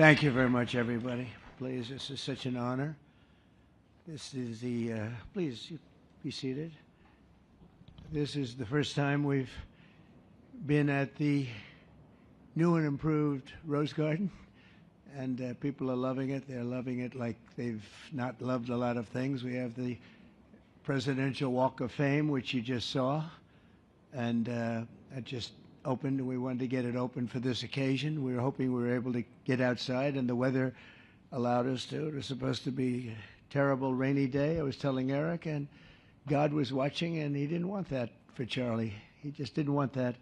Thank you very much, everybody. Please, this is such an honor. This is the, please be seated. This is the first time we've been at the new and improved Rose Garden, and people are loving it. They're loving it like they've not loved a lot of things. We have the Presidential Walk of Fame, which you just saw, and that just opened. We wanted to get it open for this occasion. We were hoping we were able to get outside, and the weather allowed us to. It was supposed to be a terrible rainy day. I was telling Eric, and God was watching, and he didn't want that for Charlie. He just didn't want that.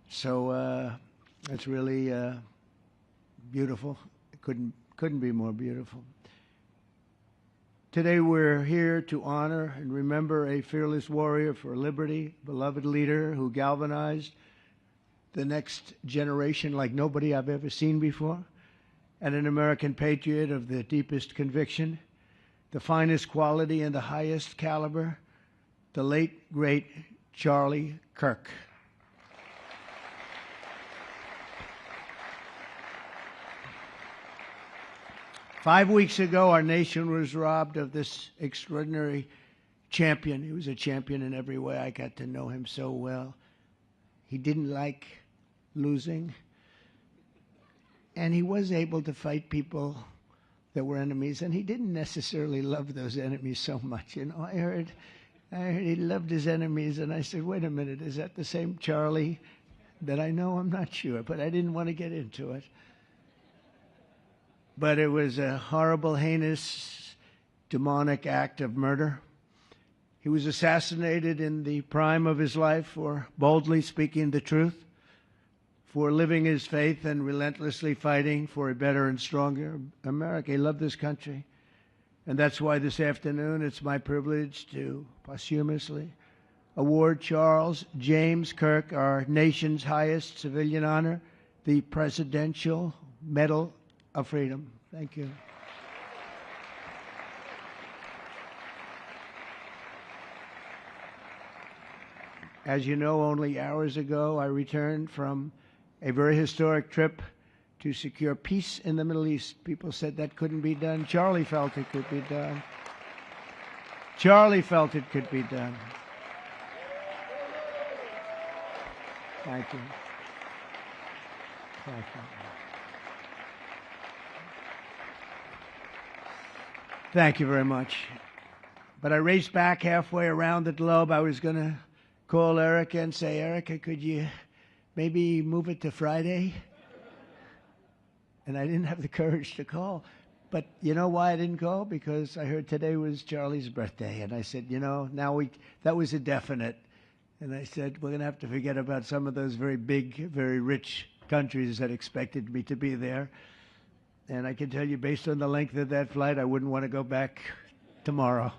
So it's really beautiful. It couldn't be more beautiful. Today we're here to honor and remember a fearless warrior for liberty, beloved leader who galvanized the next generation like nobody I've ever seen before, and an American patriot of the deepest conviction, the finest quality and the highest caliber, the late, great Charlie Kirk. Five weeks ago, our nation was robbed of this extraordinary champion. He was a champion in every way. I got to know him so well. He didn't like losing, and he was able to fight people that were enemies, and he didn't necessarily love those enemies so much. You know, I heard he loved his enemies, and I said, wait a minute, is that the same Charlie that I know? I'm not sure, but I didn't want to get into it. But it was a horrible, heinous, demonic act of murder. He was assassinated in the prime of his life for boldly speaking the truth, for living his faith and relentlessly fighting for a better and stronger America. He loved this country. And that's why this afternoon it's my privilege to posthumously award Charles James Kirk, our nation's highest civilian honor, the Presidential Medal of Freedom. Thank you. As you know, only hours ago, I returned from a very historic trip to secure peace in the Middle East. People said that couldn't be done. Charlie felt it could be done. Charlie felt it could be done. Thank you. Thank you. Thank you very much. But I raced back halfway around the globe. I was going to call Erica and say, Erica, could you maybe move it to Friday? And I didn't have the courage to call. But you know why I didn't call? Because I heard today was Charlie's birthday. And I said, you know, that was a definite. And I said, we're going to have to forget about some of those very big, very rich countries that expected me to be there. And I can tell you, based on the length of that flight, I wouldn't want to go back tomorrow.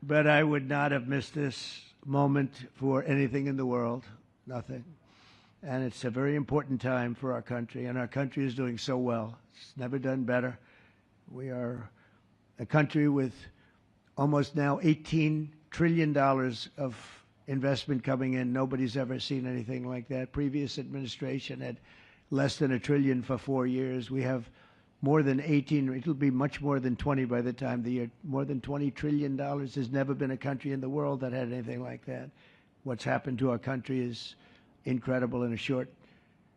But I would not have missed this moment for anything in the world. Nothing. And it's a very important time for our country, and our country is doing so well. It's never done better. We are a country with almost now $18 trillion of investment coming in. Nobody's ever seen anything like that. Previous administration had less than $1 trillion for 4 years. We have more than 18, it'll be much more than 20 by the time the year, more than $20 trillion. There's never been a country in the world that had anything like that. What's happened to our country is incredible in a short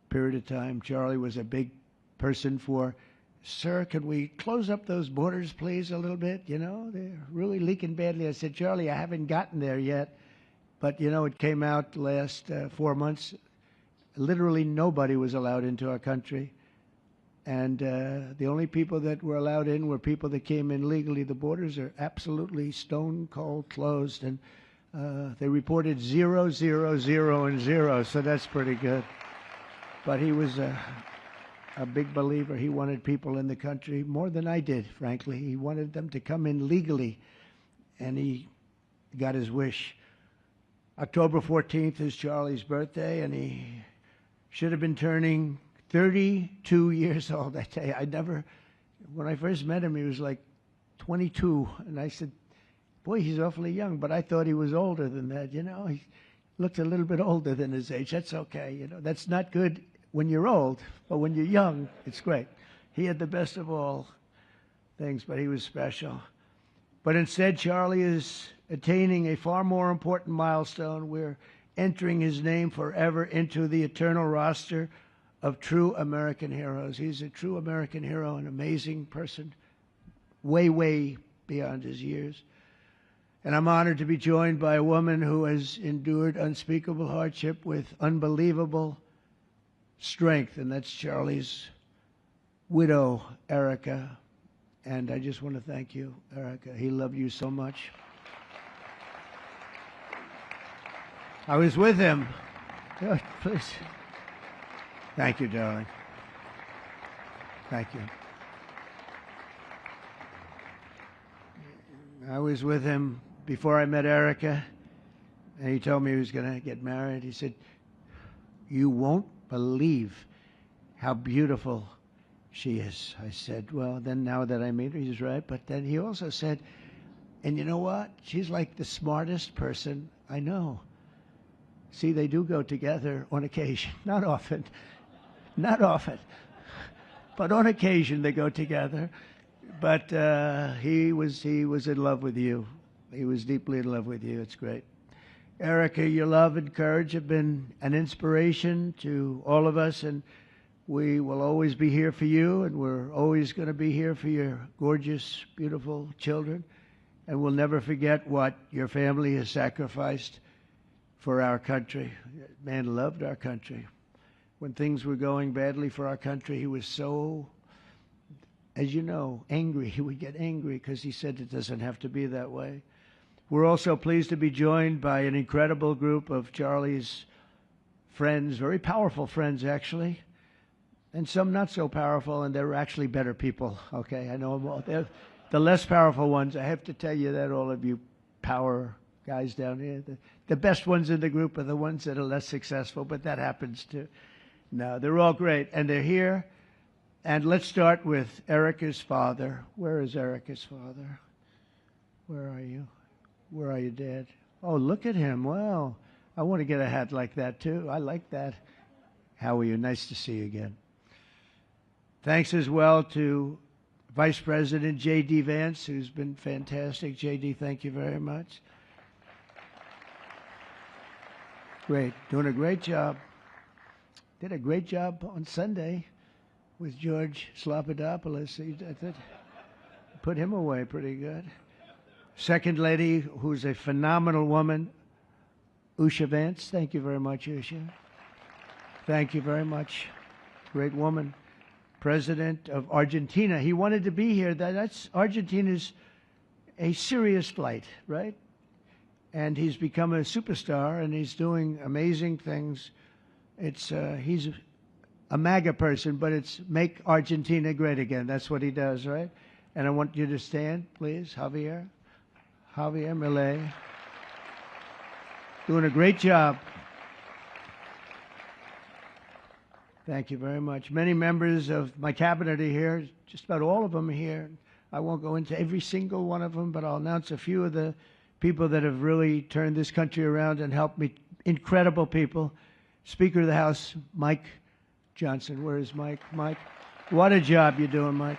period of time. Charlie was a big person for, sir, can we close up those borders, please, a little bit? You know, they're really leaking badly. I said, Charlie, I haven't gotten there yet. But, you know, it came out last 4 months. Literally nobody was allowed into our country. And the only people that were allowed in were people that came in legally. The borders are absolutely stone cold closed. And they reported 0, 0, 0, and 0. So that's pretty good. But he was a big believer. He wanted people in the country more than I did, frankly. He wanted them to come in legally. And he got his wish. October 14th is Charlie's birthday, and he should have been turning 32 years old that day. When I first met him, he was like 22. And I said, boy, he's awfully young. But I thought he was older than that, you know. He looked a little bit older than his age. That's okay, you know. That's not good when you're old, but when you're young, it's great. He had the best of all things, but he was special. But instead, Charlie is attaining a far more important milestone. We're entering his name forever into the eternal roster of true American heroes. He's a true American hero, an amazing person, way, way beyond his years. And I'm honored to be joined by a woman who has endured unspeakable hardship with unbelievable strength, and that's Charlie's widow, Erica. And I just want to thank you, Erica. He loved you so much. I was with him. Oh, please. Thank you, darling. Thank you. I was with him before I met Erica, and he told me he was going to get married. He said, "You won't believe how beautiful she is." I said, "Well, then now that I meet her," he's right. But then he also said, "And you know what? She's like the smartest person I know." See, they do go together on occasion. Not often. Not often. But on occasion they go together. But he was in love with you. He was deeply in love with you. It's great. Erica, your love and courage have been an inspiration to all of us, and we will always be here for you, and we're always going to be here for your gorgeous, beautiful children, and we'll never forget what your family has sacrificed for our country. Man loved our country. When things were going badly for our country, he was so, as you know, angry. He would get angry because he said it doesn't have to be that way. We're also pleased to be joined by an incredible group of Charlie's friends, very powerful friends, actually, and some not so powerful, and they're actually better people, okay? I know them all. They're the less powerful ones. I have to tell you that, all of you power guys down here. The best ones in the group are the ones that are less successful, but that happens too. No, they're all great, and they're here. And let's start with Erica's father. Where is Erica's father? Where are you? Where are you, Dad? Oh, look at him. Wow. I want to get a hat like that, too. I like that. How are you? Nice to see you again. Thanks as well to Vice President J.D. Vance, who's been fantastic. J.D., thank you very much. Great. Doing a great job. Did a great job on Sunday with George Slopadopoulos. I thought, put him away pretty good. Second lady, who's a phenomenal woman, Usha Vance. Thank you very much, Usha. Thank you very much. Great woman. President of Argentina. He wanted to be here. That's Argentina's a serious flight, right? And he's become a superstar, and he's doing amazing things. He's a MAGA person, but it's make Argentina great again. That's what he does, right? And I want you to stand, please, Javier Milei. Doing a great job. Thank you very much. Many members of my cabinet are here. Just about all of them are here. I won't go into every single one of them, but I'll announce a few of the people that have really turned this country around and helped me. Incredible people. Speaker of the House, Mike Johnson. Where is Mike? Mike, what a job you're doing, Mike.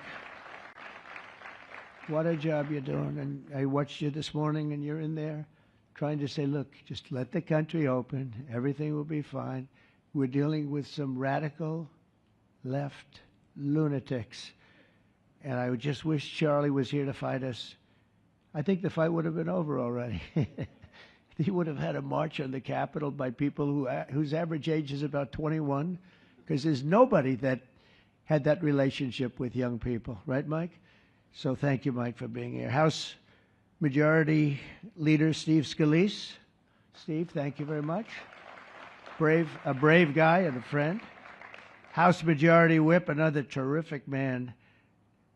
What a job you're doing. And I watched you this morning, and you're in there trying to say, look, just let the country open. Everything will be fine. We're dealing with some radical left lunatics. And I would just wish Charlie was here to fight us. I think the fight would have been over already. He would have had a march on the Capitol by people whose average age is about 21, because there's nobody that had that relationship with young people. Right, Mike? So thank you, Mike, for being here. House Majority Leader Steve Scalise. Steve, thank you very much. A brave guy and a friend. House Majority Whip, another terrific man,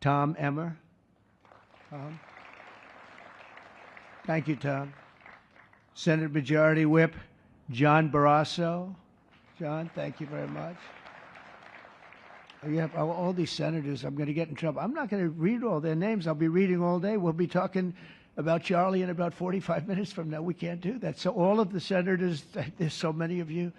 Tom Emmer. Tom. Thank you, Tom. Senate Majority Whip, John Barrasso. John, thank you very much. You have all these senators. I'm going to get in trouble. I'm not going to read all their names. I'll be reading all day. We'll be talking about Charlie in about 45 minutes from now. We can't do that. So all of the senators, there's so many of you.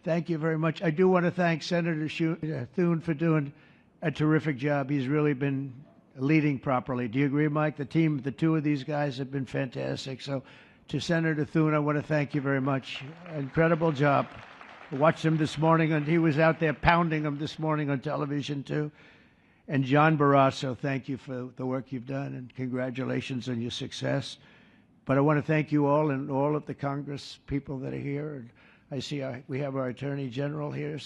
Thank you very much. I do want to thank Senator Thune for doing a terrific job. He's really been leading properly. Do you agree, Mike? The team, the two of these guys have been fantastic. So to Senator Thune, I want to thank you very much. Incredible job. I watched him this morning, and he was out there pounding them this morning on television, too. And John Barrasso, thank you for the work you've done, and congratulations on your success. But I want to thank you all and all of the Congress people that are here. And I see we have our Attorney General here,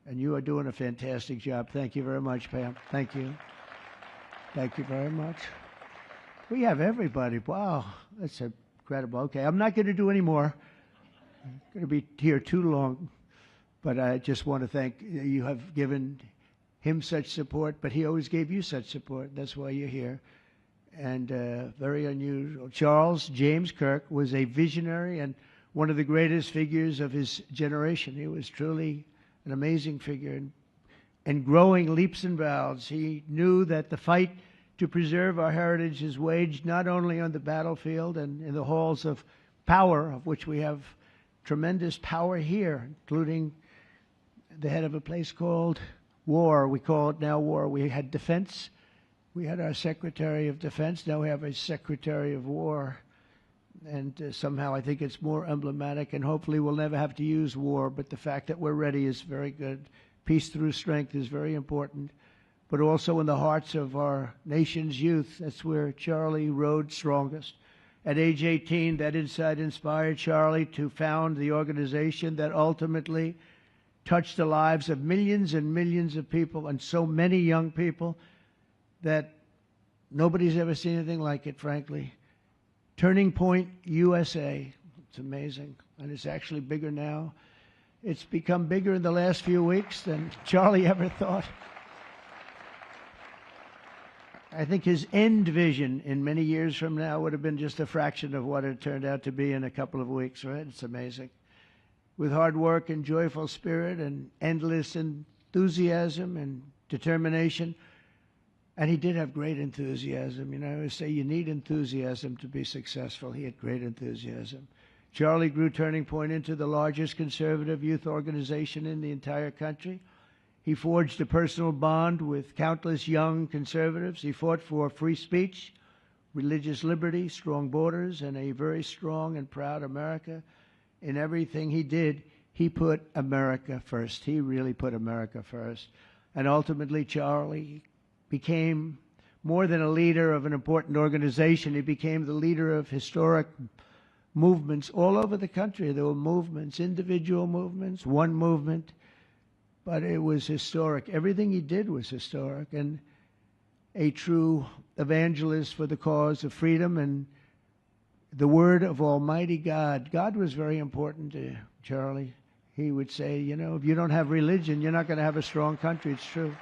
and you are doing a fantastic job. Thank you very much, Pam. Thank you. Thank you very much. We have everybody. Wow, that's incredible. Okay, I'm not going to do any more. I'm going to be here too long, but I just want to thank you. Have given him such support, but he always gave you such support. That's why you're here. And very unusual. Charles James Kirk was a visionary and one of the greatest figures of his generation. He was truly an amazing figure and growing leaps and bounds. He knew that the fight to preserve our heritage is waged not only on the battlefield and in the halls of power, of which we have tremendous power here, including the head of a place called war. We call it now war. We had defense. We had our Secretary of Defense. Now we have a Secretary of War. And somehow I think it's more emblematic, and hopefully we'll never have to use war, but the fact that we're ready is very good. Peace through strength is very important, but also in the hearts of our nation's youth. That's where Charlie rode strongest. At age 18, that insight inspired Charlie to found the organization that ultimately touched the lives of millions and millions of people, and so many young people that nobody's ever seen anything like it, frankly. Turning Point USA. It's amazing, and it's actually bigger now. It's become bigger in the last few weeks than Charlie ever thought. I think his end vision in many years from now would have been just a fraction of what it turned out to be in a couple of weeks, right? It's amazing. With hard work and joyful spirit and endless enthusiasm and determination. And he did have great enthusiasm. You know, I always say you need enthusiasm to be successful. He had great enthusiasm. Charlie grew Turning Point into the largest conservative youth organization in the entire country. He forged a personal bond with countless young conservatives. He fought for free speech, religious liberty, strong borders, and a very strong and proud America. In everything he did, he put America first. He really put America first. And ultimately, Charlie became more than a leader of an important organization. He became the leader of historic movements all over the country. There were movements, individual movements, one movement, but it was historic. Everything he did was historic, and a true evangelist for the cause of freedom and the word of Almighty God. God was very important to Charlie. He would say, you know, if you don't have religion, you're not going to have a strong country. It's true.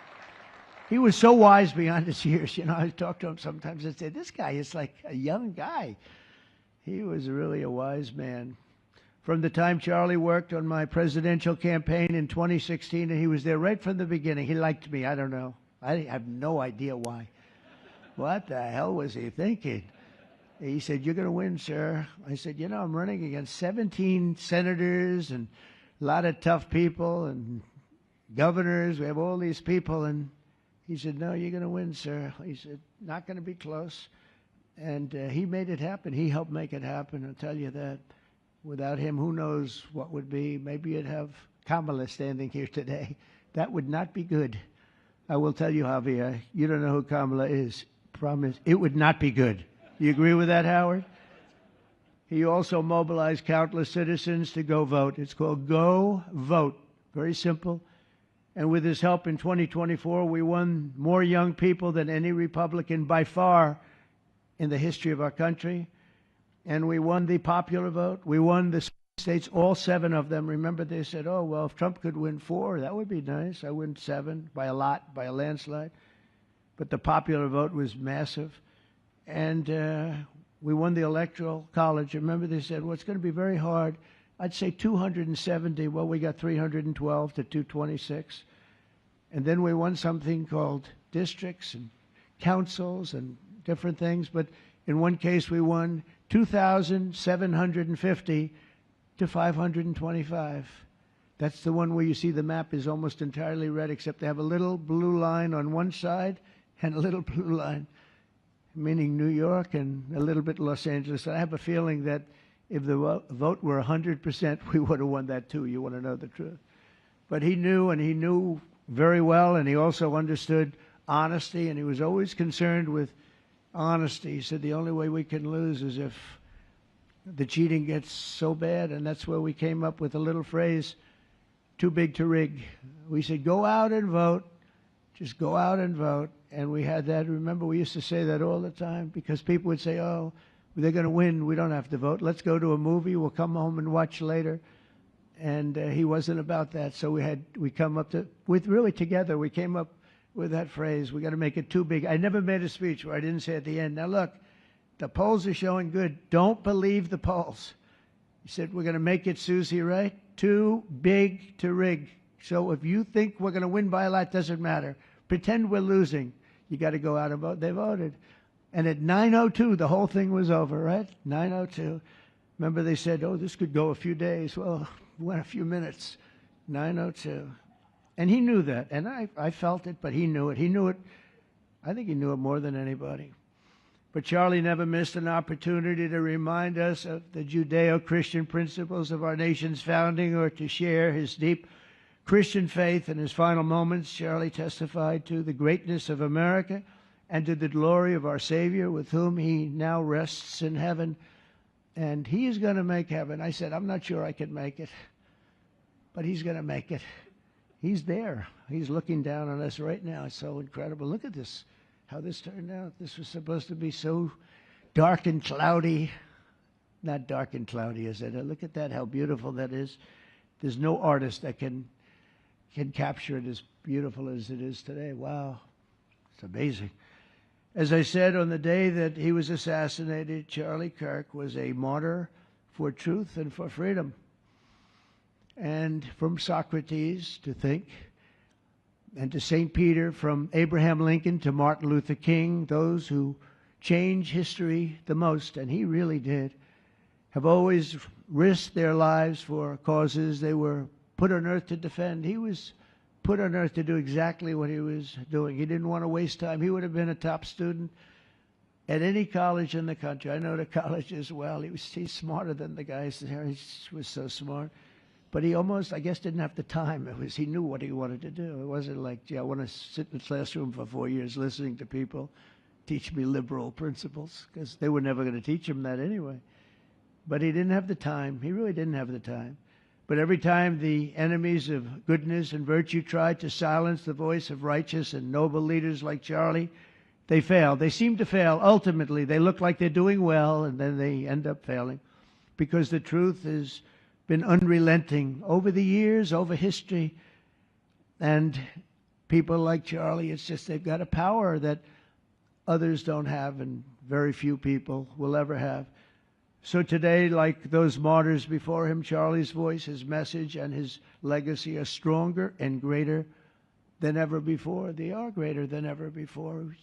He was so wise beyond his years. You know, I talk to him sometimes and say, this guy is like a young guy. He was really a wise man. From the time Charlie worked on my presidential campaign in 2016, and he was there right from the beginning. He liked me. I don't know. I have no idea why. What the hell was he thinking? He said, you're going to win, sir. I said, you know, I'm running against 17 senators and a lot of tough people and governors. We have all these people, and he said, no, you're going to win, sir. He said, not going to be close. And he made it happen. He helped make it happen, I'll tell you that. Without him, who knows what would be. Maybe you'd have Kamala standing here today. That would not be good. I will tell you, Javier, you don't know who Kamala is. Promise, it would not be good. You agree with that, Howard? He also mobilized countless citizens to go vote. It's called Go Vote. Very simple. And with his help in 2024, we won more young people than any Republican by far in the history of our country. And we won the popular vote. We won the states, all 7 of them. Remember, they said, oh, well, if Trump could win 4, that would be nice. I win 7 by a lot, by a landslide. But the popular vote was massive. And we won the Electoral College. Remember, they said, well, it's going to be very hard. I'd say 270. Well, we got 312 to 226. And then we won something called districts and councils and different things. But in one case, we won 2,750 to 525. That's the one where you see the map is almost entirely red, except they have a little blue line on one side and a little blue line, meaning New York, and a little bit Los Angeles. I have a feeling that if the vote were 100%, we would have won that too. You want to know the truth. But he knew, and he knew very well, and he also understood honesty, and he was always concerned with honesty. He said the only way we can lose is if the cheating gets so bad, and that's where we came up with a little phrase, too big to rig. We said, go out and vote. Just go out and vote. And we had that. Remember, we used to say that all the time because people would say, oh, they're going to win. We don't have to vote. Let's go to a movie. We'll come home and watch later. And he wasn't about that. So we come up to, with really together, we came up with that phrase, we got to make it too big. I never made a speech where I didn't say at the end, now look, the polls are showing good. Don't believe the polls. He said, we're going to make it, Susie, right? Too big to rig. So if you think we're going to win by a lot, doesn't matter. Pretend we're losing. You got to go out and vote. They voted. And at 9:02, the whole thing was over, right? 9:02. Remember they said, oh, this could go a few days. Well, it went a few minutes. 9:02. And he knew that. And I felt it, but he knew it. He knew it. I think he knew it more than anybody. But Charlie never missed an opportunity to remind us of the Judeo-Christian principles of our nation's founding or to share his deep Christian faith. In his final moments, Charlie testified to the greatness of America and to the glory of our Savior, with whom he now rests in heaven. And he is going to make heaven. I said, I'm not sure I can make it, but he's going to make it. He's there. He's looking down on us right now. It's so incredible. Look at this. How this turned out. This was supposed to be so dark and cloudy. Not dark and cloudy, is it? Look at that, how beautiful that is. There's no artist that can capture it as beautiful as it is today. Wow. It's amazing. As I said, on the day that he was assassinated, Charlie Kirk was a martyr for truth and for freedom. And from Socrates to think, and to St. Peter, from Abraham Lincoln to Martin Luther King, those who change history the most, and he really did, have always risked their lives for causes they were put on earth to defend. He was put on earth to do exactly what he was doing. He didn't want to waste time. He would have been a top student at any college in the country. I know the colleges well. He's smarter than the guys there. He was so smart. But he almost, I guess, didn't have the time. He knew what he wanted to do. It wasn't like, gee, I want to sit in the classroom for 4 years listening to people teach me liberal principles, because they were never going to teach him that anyway. But he didn't have the time. He really didn't have the time. But every time the enemies of goodness and virtue tried to silence the voice of righteous and noble leaders like Charlie, they failed. They seem to fail. Ultimately, they look like they're doing well, and then they end up failing, because the truth has been unrelenting over the years, over history. And people like Charlie, it's just they've got a power that others don't have, and very few people will ever have. So today, like those martyrs before him, Charlie's voice, his message, and his legacy are stronger and greater than ever before. They are greater than ever before.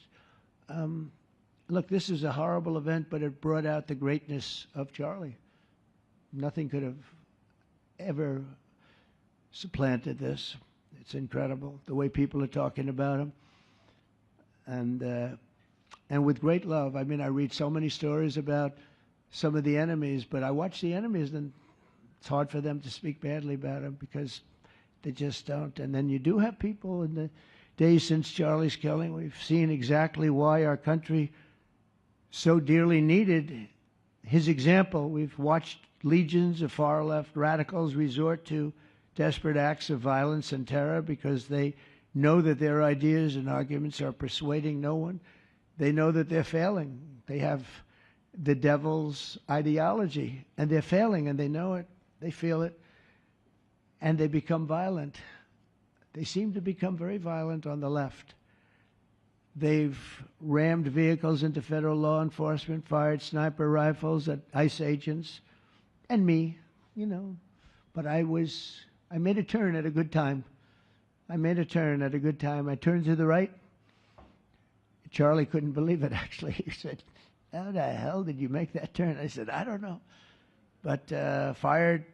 Look, this is a horrible event, but it brought out the greatness of Charlie. Nothing could have ever supplanted this. It's incredible the way people are talking about him, and with great love. I mean, I read so many stories about some of the enemies, but I watch the enemies, and it's hard for them to speak badly about him because they just don't. And then you do have people in the days since Charlie's killing. We've seen exactly why our country so dearly needed his example. We've watched legions of far-left radicals resort to desperate acts of violence and terror because they know that their ideas and arguments are persuading no one. They know that they're failing. They have the devil's ideology, and they're failing, and they know it. They feel it, and they become violent. They seem to become very violent on the left. They've rammed vehicles into federal law enforcement, fired sniper rifles at ICE agents, and me, you know. But I made a turn at a good time. I made a turn at a good time. I turned to the right. Charlie couldn't believe it, actually. He said, how the hell did you make that turn? I said, I don't know. But fired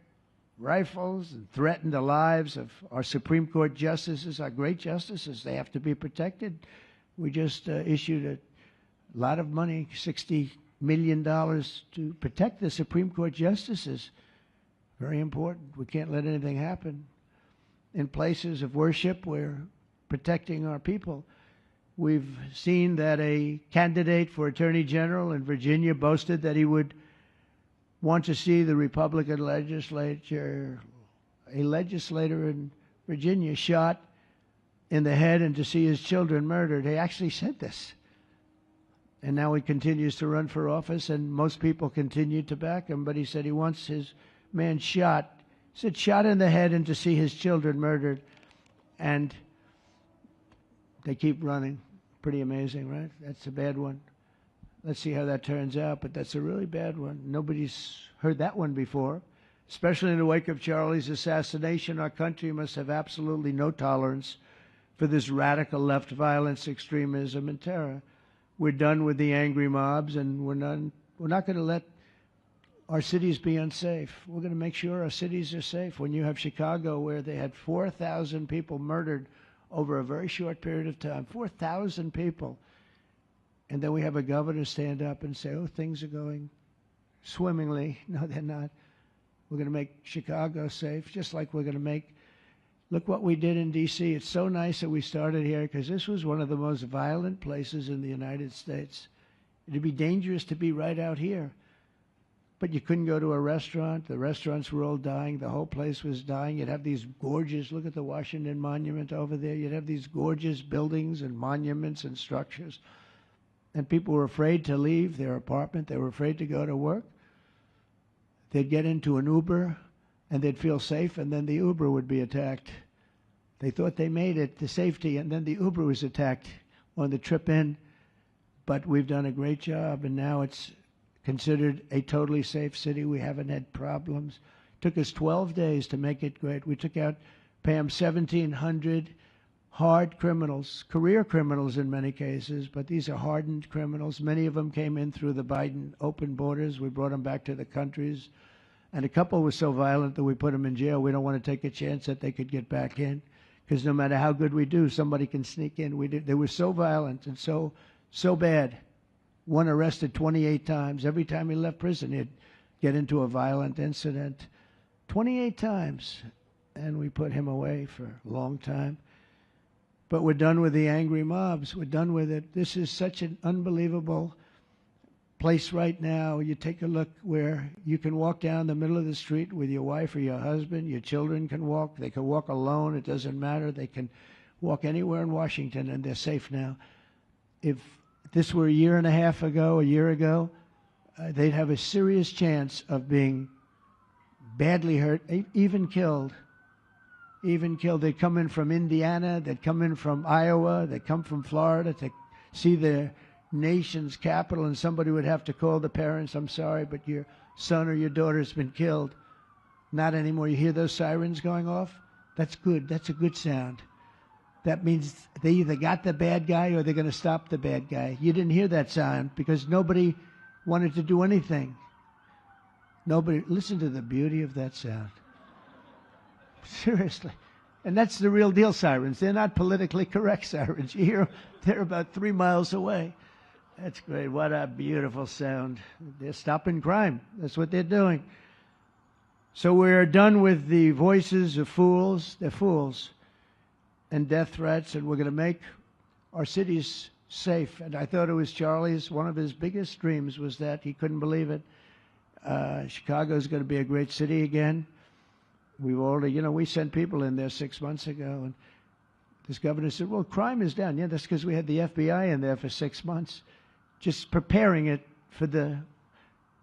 rifles and threaten the lives of our Supreme Court justices, our great justices. They have to be protected. We just issued a lot of money, $60 million, to protect the Supreme Court justices. Very important. We can't let anything happen. In places of worship, we're protecting our people. We've seen that a candidate for Attorney General in Virginia boasted that he would want to see the Republican legislature, a legislator in Virginia, shot in the head and to see his children murdered. He actually said this. And now he continues to run for office, and most people continue to back him, but he said he wants his man shot. He said shot in the head and to see his children murdered. And they keep running. Pretty amazing, right? That's a bad one. Let's see how that turns out, but that's a really bad one. Nobody's heard that one before. Especially in the wake of Charlie's assassination, our country must have absolutely no tolerance for this radical left violence, extremism, and terror. We're done with the angry mobs, and we're not going to let our cities be unsafe. We're going to make sure our cities are safe. When you have Chicago, where they had 4,000 people murdered over a very short period of time, 4,000 people, and then we have a governor stand up and say, oh, things are going swimmingly. No, they're not. We're going to make Chicago safe, just like we're going to make, look what we did in D.C. It's so nice that we started here, because this was one of the most violent places in the United States. It'd be dangerous to be right out here. But you couldn't go to a restaurant. The restaurants were all dying. The whole place was dying. You'd have these gorgeous, look at the Washington Monument over there. You'd have these gorgeous buildings and monuments and structures. And people were afraid to leave their apartment. They were afraid to go to work. They'd get into an Uber, and they'd feel safe, and then the Uber would be attacked. They thought they made it to safety, and then the Uber was attacked on the trip in. But we've done a great job, and now it's considered a totally safe city. We haven't had problems. It took us 12 days to make it great. We took out, Pam, 1,700 hard criminals, career criminals in many cases, but these are hardened criminals. Many of them came in through the Biden open borders. We brought them back to the countries. And a couple were so violent that we put them in jail. We don't want to take a chance that they could get back in, because no matter how good we do, somebody can sneak in. They were so violent and so bad. One arrested 28 times. Every time he left prison, he'd get into a violent incident. 28 times. And we put him away for a long time. But we're done with the angry mobs. We're done with it. This is such an unbelievable place right now. You take a look where you can walk down the middle of the street with your wife or your husband. Your children can walk. They can walk alone. It doesn't matter. They can walk anywhere in Washington, and they're safe now. If this were a year ago, they'd have a serious chance of being badly hurt, even killed. They'd come in from Indiana, they'd come in from Iowa, they'd come from Florida to see their nation's capital, and somebody would have to call the parents, I'm sorry, but your son or your daughter's been killed. Not anymore. You hear those sirens going off? That's good. That's a good sound. That means they either got the bad guy or they're going to stop the bad guy. You didn't hear that sound because nobody wanted to do anything. Nobody. Listen to the beauty of that sound. Seriously. And that's the real deal sirens. They're not politically correct sirens. You hear them, they're about 3 miles away. That's great. What a beautiful sound. They're stopping crime. That's what they're doing. So we're done with the voices of fools. They're fools. And death threats, and we're going to make our cities safe. And I thought it was Charlie's, one of his biggest dreams was that. He couldn't believe it. Chicago's going to be a great city again. We've already, we sent people in there 6 months ago, and this governor said, well, crime is down. Yeah, that's because we had the FBI in there for 6 months, just preparing it for the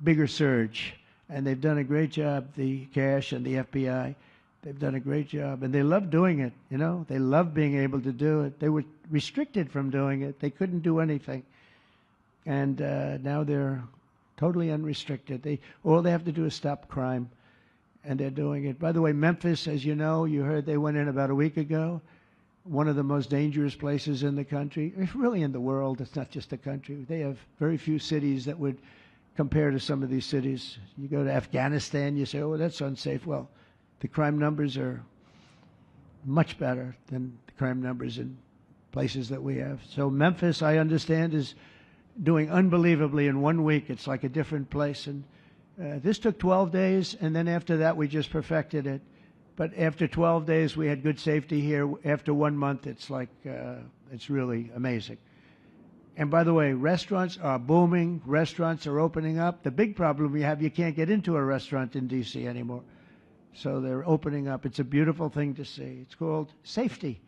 bigger surge. And they've done a great job, the cash and the FBI. They've done a great job, and they love doing it, They love being able to do it. They were restricted from doing it. They couldn't do anything. And now they're totally unrestricted. All they have to do is stop crime, and they're doing it. By the way, Memphis, as you know, you heard they went in about a week ago, one of the most dangerous places in the country. It's really in the world. It's not just the country. They have very few cities that would compare to some of these cities. You go to Afghanistan, you say, oh, that's unsafe. Well, the crime numbers are much better than the crime numbers in places that we have. So Memphis, I understand, is doing unbelievably in 1 week. It's like a different place. And this took 12 days, and then after that, we just perfected it. But after 12 days, we had good safety here. After 1 month, it's like, it's really amazing. And by the way, restaurants are booming. Restaurants are opening up. The big problem we have, you can't get into a restaurant in D.C. anymore. So they're opening up. It's a beautiful thing to see. It's called safety.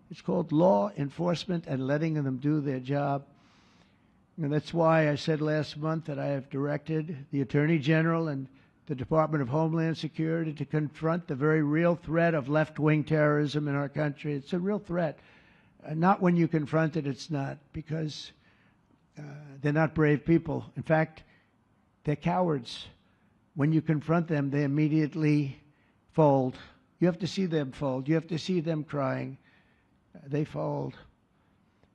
It's called law enforcement and letting them do their job. And that's why I said last month that I have directed the Attorney General and the Department of Homeland Security to confront the very real threat of left-wing terrorism in our country. It's a real threat. Not when you confront it, it's not, because they're not brave people. In fact, they're cowards. When you confront them, they immediately fold. You have to see them fold. You have to see them crying. They fold.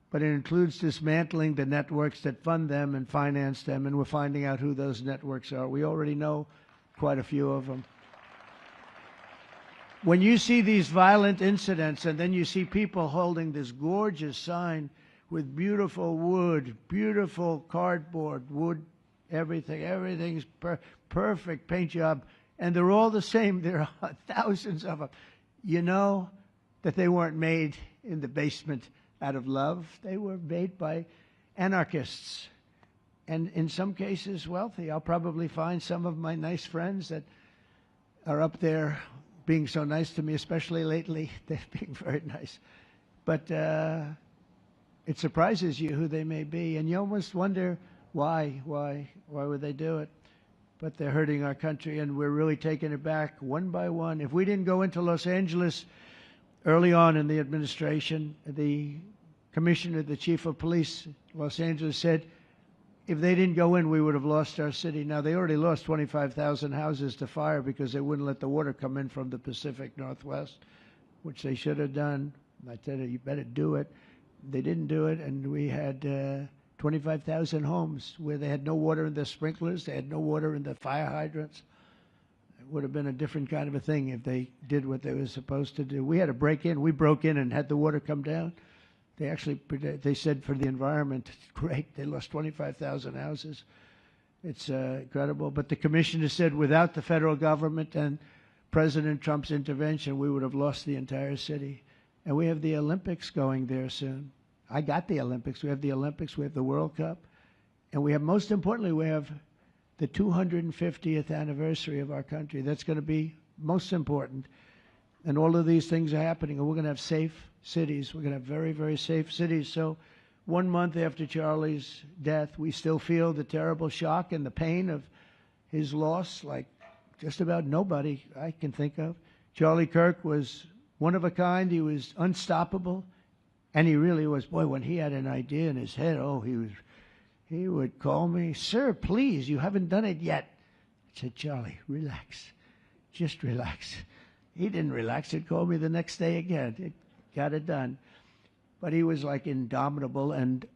But it includes dismantling the networks that fund them and finance them, and we're finding out who those networks are. We already know quite a few of them. When you see these violent incidents and then you see people holding this gorgeous sign with beautiful wood, beautiful cardboard, wood, everything's perfect paint job, and they're all the same. There are thousands of them. You know that they weren't made in the basement out of love. They were made by anarchists, and in some cases wealthy. I'll probably find some of my nice friends that are up there being so nice to me, especially lately. They're being very nice. But it surprises you who they may be, and you almost wonder why would they do it? But they're hurting our country, and we're really taking it back one by one. If we didn't go into Los Angeles early on in the administration, the commissioner, the chief of police, Los Angeles, said if they didn't go in, we would have lost our city. Now, they already lost 25,000 houses to fire because they wouldn't let the water come in from the Pacific Northwest, which they should have done. I said, you better do it. They didn't do it, and we had 25,000 homes where they had no water in the sprinklers, they had no water in the fire hydrants. It would have been a different kind of a thing if they did what they were supposed to do. We had to break in. We broke in and had the water come down. They said for the environment, great, they lost 25,000 houses. It's incredible. But the commissioner said without the federal government and President Trump's intervention, we would have lost the entire city. And we have the Olympics going there soon. I got the Olympics. We have the Olympics. We have the World Cup. And we have, most importantly, we have the 250th anniversary of our country. That's going to be most important. And all of these things are happening. And we're going to have safe cities. We're going to have very, very safe cities. So 1 month after Charlie's death, we still feel the terrible shock and the pain of his loss like just about nobody I can think of. Charlie Kirk was one of a kind. He was unstoppable. And he really was. Boy, when he had an idea in his head, he would call me, sir, please, you haven't done it yet. I said, Charlie, relax. Just relax. He didn't relax. He'd call me the next day again. It got it done. But he was like indomitable and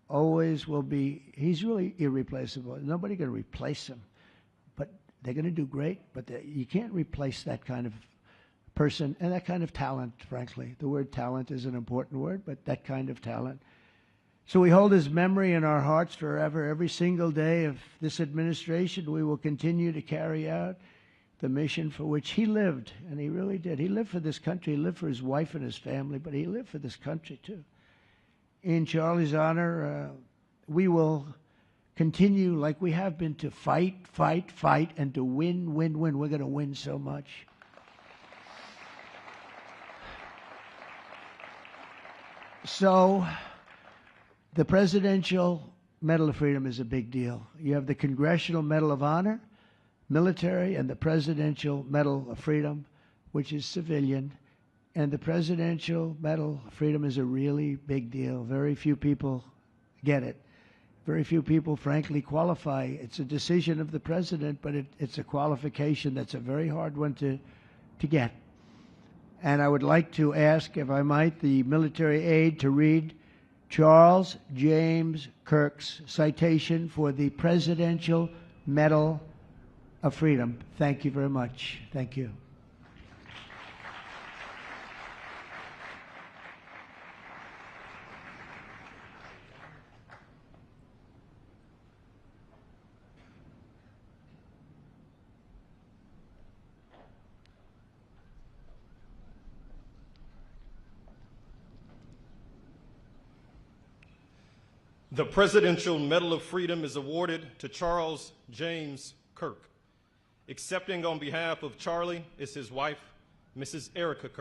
always will be. He's really irreplaceable. Nobody going to replace him. But they're going to do great. But you can't replace that kind of person and that kind of talent, frankly. The word talent is an important word, but that kind of talent. So we hold his memory in our hearts forever. Every single day of this administration, we will continue to carry out the mission for which he lived, and he really did. He lived for this country. He lived for his wife and his family, but he lived for this country, too. In Charlie's honor, we will continue like we have been to fight, and to win. We're going to win so much. So the Presidential Medal of Freedom is a big deal. You have the Congressional Medal of Honor, military, and the Presidential Medal of Freedom, which is civilian. And the Presidential Medal of Freedom is a really big deal. Very few people get it. Very few people, frankly, qualify. It's a decision of the president, but it's a qualification that's a very hard one to get. And I would like to ask, if I might, the military aide to read Charles James Kirk's citation for the Presidential Medal of Freedom. Thank you very much. Thank you. The Presidential Medal of Freedom is awarded to Charles James Kirk. Accepting on behalf of Charlie is his wife, Mrs. Erica Kirk.